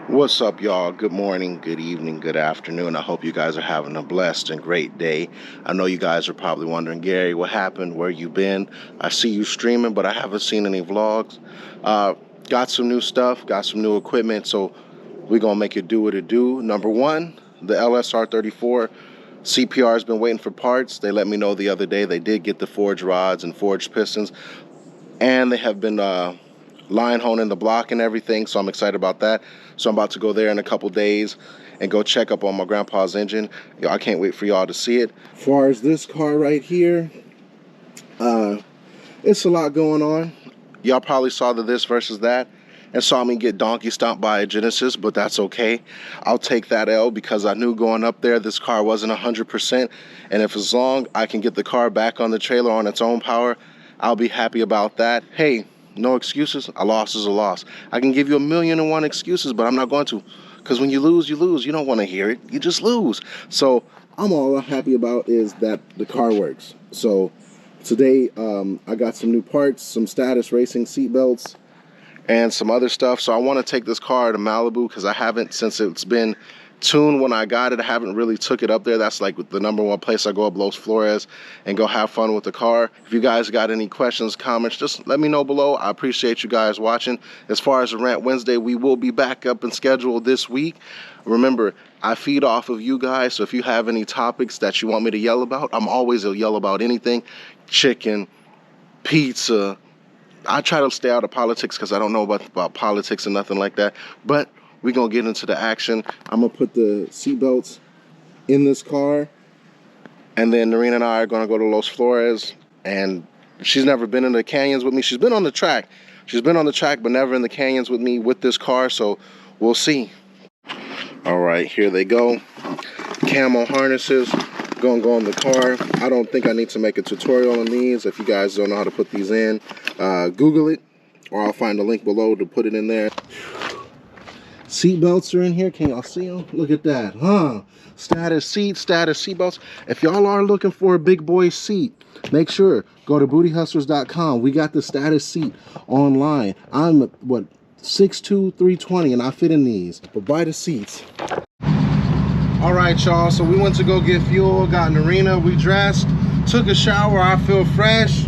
What's up, y'all? Good morning, good evening, good afternoon. I hope you guys are having a blessed and great day. I know you guys are probably wondering, Gary, what happened? Where you been? I see you streaming, but I haven't seen any vlogs. Got some new stuff, got some new equipment, so we're gonna make it do what it do. Number one, the LSR34 CPR has been waiting for parts. They let me know the other day they did get the forged rods and forged pistons, and they have been line honing the block and everything, so I'm excited about that. So I'm about to go there in a couple days and go check up on my grandpa's engine. Yo, I can't wait for y'all to see it. As far as this car right here, it's a lot going on. Y'all probably saw the this versus that and saw me get donkey stomped by a Genesis, but that's okay. I'll take that L because I knew going up there this car wasn't 100%, and if as long I can get the car back on the trailer on its own power, I'll be happy about that. Hey, no excuses. A loss is a loss. I can give you 1,000,001 excuses, but I'm not going to, because when you lose, you lose. You don't want to hear it. You just lose. So I'm all happy about is that the car works. So today I got some new parts, some Status Racing seat belts, and some other stuff. So I want to take this car to Malibu because I haven't, since it's been tuned when I got it, I haven't really took it up there. That's like the #1 place I go up Los Flores and go have fun with the car. If you guys got any questions, comments, just let me know below. I appreciate you guys watching. As far as the Rant Wednesday, we will be back up and scheduled this week. Remember, I feed off of you guys, so if you have any topics that you want me to yell about, I'm always a yell about anything. Chicken, pizza. I try to stay out of politics because I don't know about politics and nothing like that, but we're going to get into the action. I'm going to put the seat belts in this car, and then Narina and I are going to go to Los Flores, and she's never been in the canyons with me. She's been on the track. She's been on the track, but never in the canyons with me with this car, so we'll see. All right, here they go. Camo harnesses. Gonna go on the car. I don't think I need to make a tutorial on these. If you guys don't know how to put these in, Google it, or I'll find a link below to put it in there. Seat belts are in here. Can y'all see them? Look at that, huh? Status seat belts. If y'all are looking for a big boy seat, make sure go to bootyhustlers.com. We got the Status seat online. I'm what, 6'2", 320, and I fit in these. But buy the seats. All right, y'all, so we went to go get fuel, got Narina, we dressed, took a shower. I feel fresh.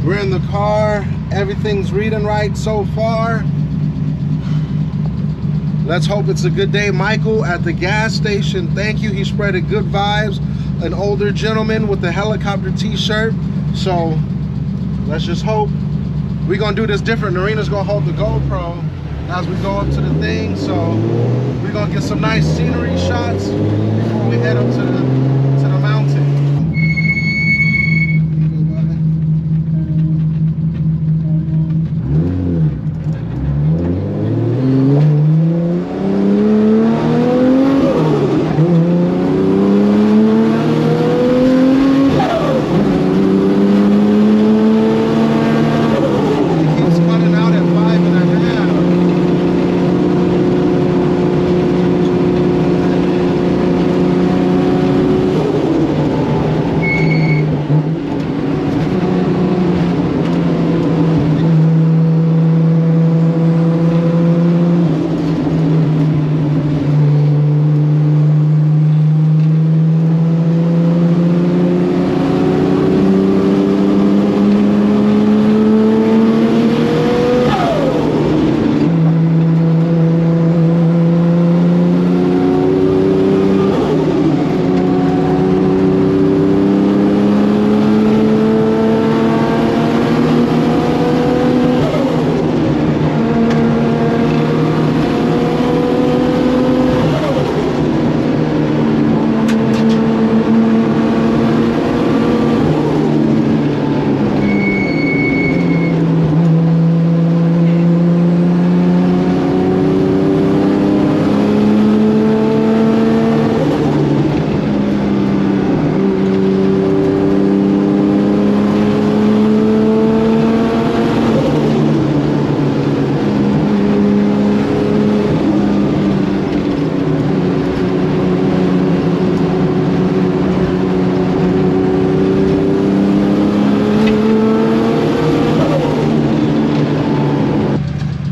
We're in the car. Everything's reading right so far. Let's hope it's a good day. Michael at the gas station, thank you. He spreaded good vibes. An older gentleman with the helicopter t-shirt. So let's just hope. We're gonna do this different. Narina's gonna hold the GoPro as we go up to the thing. So we're gonna get some nice scenery shots before we head up to the mountain.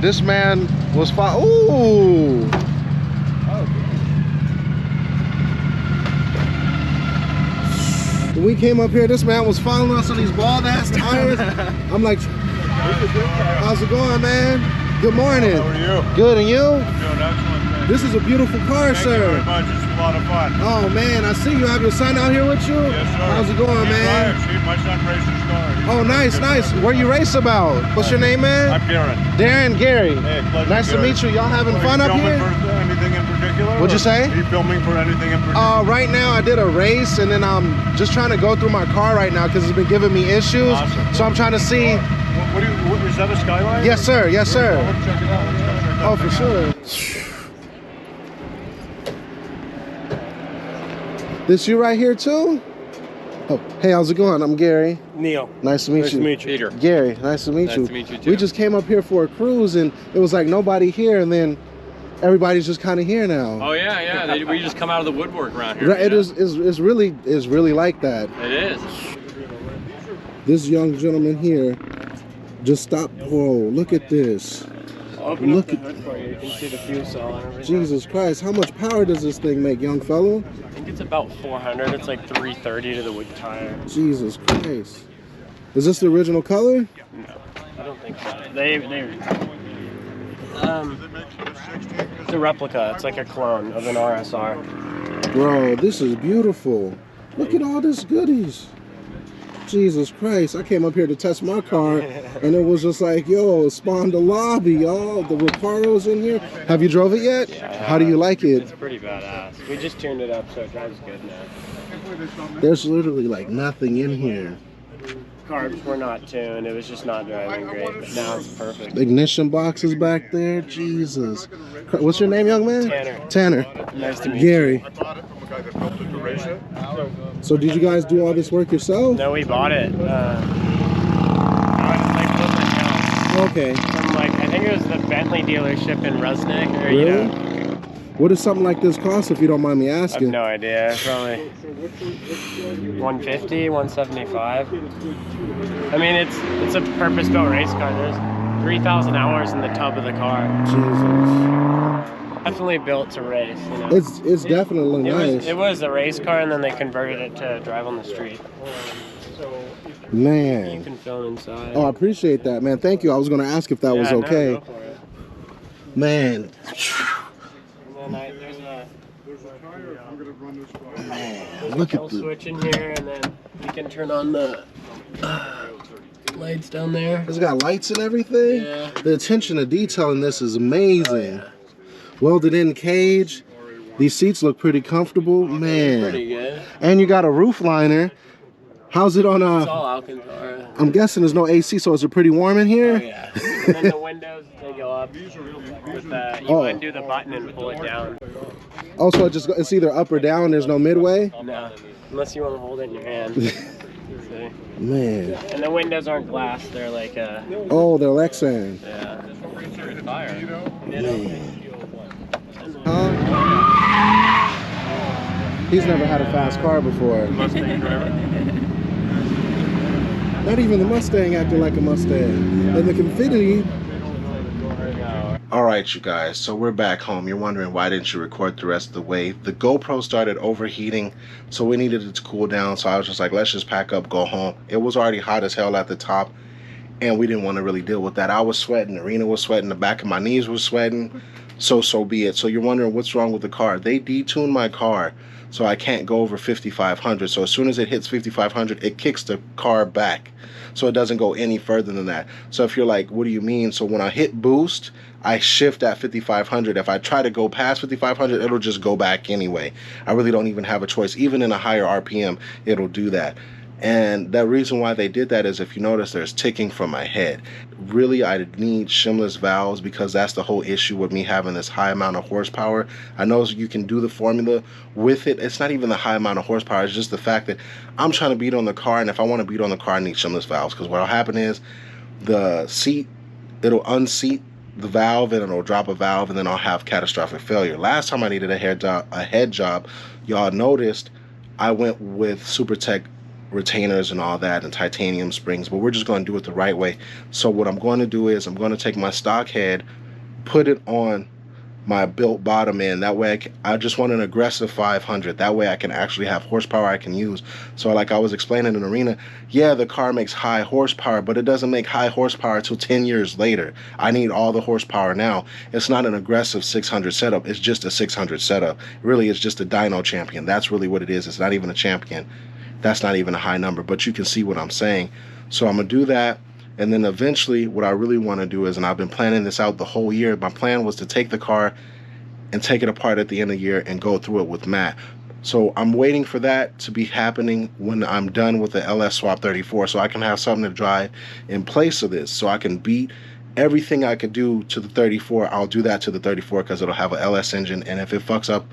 This man Was fine. Ooh. When we came up here, this man was following us on these bald ass tires. I'm like, how's it going, man? Good morning. How are you? Good, and you? I'm doing excellent. This is a beautiful car, Thank sir. you very much. It's a lot of fun. Oh man, I see you have your son out here with you. Yes, sir. How's it going, man? My son races cars. Oh, nice, nice. Where you race about? What's your name, man? I'm Darren. Darren, Gary. Hey, pleasure, Nice to Gary. meet you. Y'all having Are fun you up filming here? for anything in particular? What'd you say? Are you filming for anything in particular? Right now I did a race, and then I'm just trying to go through my car right now because it's been giving me issues. Awesome. So I'm trying to see. Is that a Skyline? Yes, sir. Yes, sir. Let's check it out. Let's go check it out. Oh, for sure. This you right here too? Oh, hey, how's it going? I'm Gary. Neil. Nice to meet you. Peter. Gary, nice to meet you. Nice to meet you too. We just came up here for a cruise, and it was like nobody here, and then everybody's just kind of here now. Oh yeah, yeah. We just come out of the woodwork around here. Right, it is really like that. It is. This young gentleman here just stopped. Whoa, look at this. Open Look up the hood for you. You can see the fuel cell and everything. Jesus Christ, how much power does this thing make, young fellow? I think it's about 400. It's like 330 to the wood tire. Jesus Christ. Is this the original color? No, I don't think so. It's a replica. It's like a clone of an RSR. Bro, this is beautiful. Look at all this goodies. Jesus Christ, I came up here to test my car, and it was just like, yo, spawned the lobby, y'all. The Ricaro's in here. Have you drove it yet? Yeah, how do you like it? It's pretty badass. We just tuned it up so it drives good now. There's literally like nothing in here. Carbs were not tuned. It was just not driving great, but now it's perfect. Ignition boxes back there. Jesus. What's your name, young man? Tanner. Tanner. Nice to meet Gary. I bought it from a guy that built it to race it. So did you guys do all this work yourself? No, we bought it. Okay. From like, I think it was the Bentley dealership in Rusnik. Or, Really? you know, What does something like this cost, if you don't mind me I have asking? no idea. Probably 150, 175. I mean, it's a purpose-built race car. There's 3,000 hours in the tub of the car. Jesus. Definitely built to race. You know? It's definitely nice. It was a race car, and then they converted it to drive on the street. You Man. can film inside. Oh, I appreciate that, man. Thank you. I was going to ask if that was no, okay. go for it. Man. And then there's a Look kill at the... switch in here, and then you can turn on the lights down there. It's got lights and everything. Yeah. The attention to detail in this is amazing. Welded in cage. These seats look pretty comfortable. Man. Pretty good. And you got a roof liner. How's it on It's all Alcantara. I'm guessing there's no AC, so is it pretty warm in here? Oh yeah. And then the windows, they go up with you undo the button and pull it down. Also, it's either up or down. There's no midway. No, unless you want to hold it in your hand. See? Man. And the windows aren't glass; they're like Oh, they're Lexan. yeah. Fire. He's never had a fast car before. Mustang driver. Not even the Mustang acted like a Mustang. And the Confinity. Alright, you guys, so we're back home. You're wondering why didn't you record the rest of the way. The GoPro started overheating, so we needed it to cool down. So I was just like, let's just pack up, go home. It was already hot as hell at the top, and we didn't want to really deal with that. I was sweating, Arena was sweating, the back of my knees was sweating. So be it. So you're wondering what's wrong with the car. They detuned my car, so I can't go over 5,500. So as soon as it hits 5,500, it kicks the car back. So it doesn't go any further than that. So if you're like, what do you mean? So when I hit boost, I shift at 5,500. If I try to go past 5,500, it'll just go back anyway. I really don't even have a choice. Even in a higher RPM, it'll do that. And the reason why they did that is, if you notice, there's ticking from my head. Really, I need shimless valves because that's the whole issue with me having this high amount of horsepower. I know you can do the formula with it. It's not even the high amount of horsepower. It's just the fact that I'm trying to beat on the car, and if I want to beat on the car, I need shimless valves, because what'll happen is the seat, it'll unseat the valve and it'll drop a valve, and then I'll have catastrophic failure. Last time I needed a head job, y'all noticed I went with SuperTech retainers and all that and titanium springs, but we're just going to do it the right way. So what I'm going to do is I'm going to take my stock head, put it on my built bottom end. That way I just want an aggressive 500. That way I can actually have horsepower I can use. So like I was explaining in Arena, yeah, the car makes high horsepower, but it doesn't make high horsepower till 10 years later. I need all the horsepower now. It's not an aggressive 600 setup. It's just a 600 setup. Really, it's just a dyno champion. That's really what it is. It's not even a champion. That's not even a high number, but you can see what I'm saying. So I'm gonna do that. And then eventually what I really want to do is, and I've been planning this out the whole year, my plan was to take the car and take it apart at the end of the year and go through it with Matt. So I'm waiting for that to be happening when I'm done with the LS Swap 34, so I can have something to drive in place of this, so I can beat everything I could do to the 34. I'll do that to the 34 because it'll have an LS engine, and if it fucks up,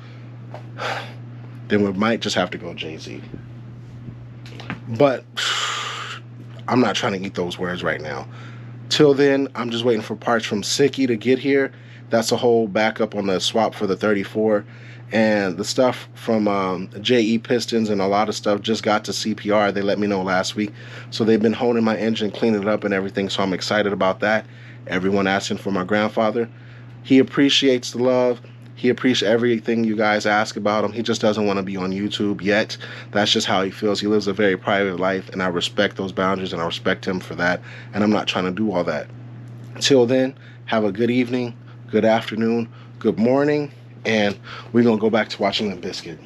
then we might just have to go Jay-Z. But I'm not trying to eat those words right now. Till then, I'm just waiting for parts from Sicky to get here. That's a whole backup on the swap for the 34. And the stuff from JE Pistons and a lot of stuff just got to CPR. They let me know last week. So they've been honing my engine, cleaning it up and everything. So I'm excited about that. Everyone asking for my grandfather. He appreciates the love. He appreciates everything you guys ask about him. He just doesn't want to be on YouTube yet. That's just how he feels. He lives a very private life, and I respect those boundaries, and I respect him for that. And I'm not trying to do all that. Till then, have a good evening, good afternoon, good morning, and we're going to go back to watching Limp Bizkit.